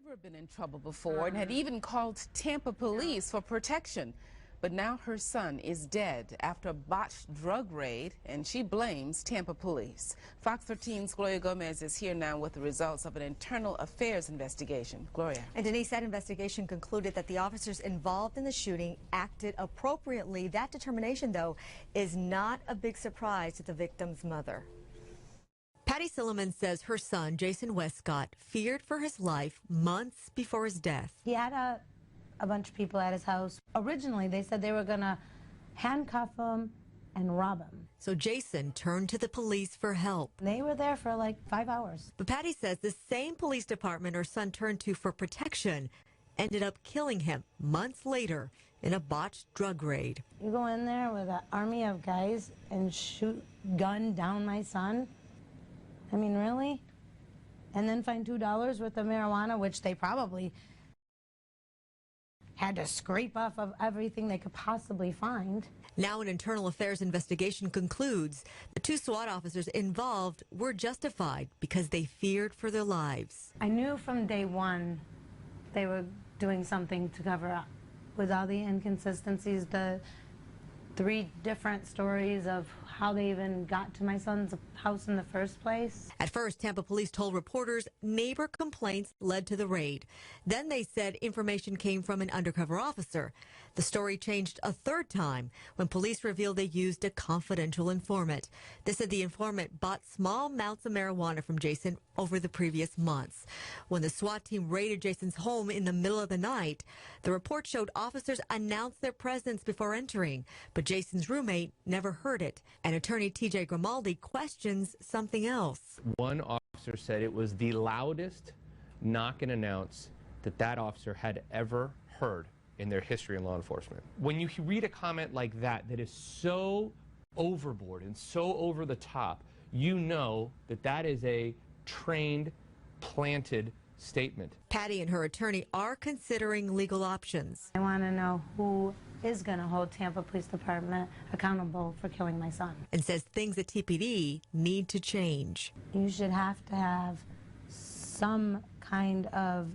Never been in trouble before and had even called Tampa police for protection. But now her son is dead after a botched drug raid, and she blames Tampa police. Fox 13's Gloria Gomez is here now with the results of an internal affairs investigation. Gloria. And Denise, that investigation concluded that the officers involved in the shooting acted appropriately. That determination, though, is not a big surprise to the victim's mother. Patty Silliman says her son, Jason Westcott, feared for his life months before his death. He had a bunch of people at his house. Originally, they said they were going to handcuff him and rob him. So Jason turned to the police for help. They were there for like 5 hours. But Patty says the same police department her son turned to for protection ended up killing him months later in a botched drug raid. You go in there with an army of guys and gun down my son? I mean, really? And then find $2 worth of marijuana, which they probably had to scrape off of everything they could possibly find. Now an internal affairs investigation concludes the two SWAT officers involved were justified because they feared for their lives. I knew from day one they were doing something to cover up. With all the inconsistencies, the 3 different stories of how they even got to my son's house in the first place. At first, Tampa police told reporters neighbor complaints led to the raid. Then they said information came from an undercover officer. The story changed a 3rd time when police revealed they used a confidential informant. They said the informant bought small amounts of marijuana from Jason over the previous months. When the SWAT team raided Jason's home in the middle of the night, the report showed officers announced their presence before entering, but Jason's roommate never heard it. And attorney TJ Grimaldi questions something else. One officer said it was the loudest knock and announce that officer had ever heard in their history in law enforcement. When you read a comment like that is so overboard and so over the top, you know that is a trained, planted statement. Patty and her attorney are considering legal options. I want to know who is going to hold Tampa Police Department accountable for killing my son. And says things at TPD need to change. You should have to have some kind of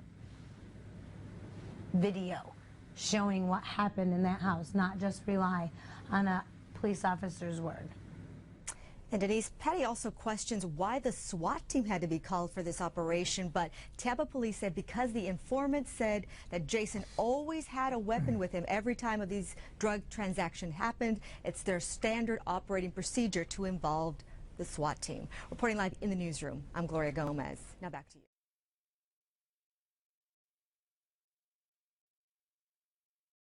video showing what happened in that house, not just rely on a police officer's word. And Denise, Patty also questions why the SWAT team had to be called for this operation, but Tampa police said because the informant said that Jason always had a weapon with him every time of these drug transactions happened, it's their standard operating procedure to involve the SWAT team. Reporting live in the newsroom, I'm Gloria Gomez. Now back to you.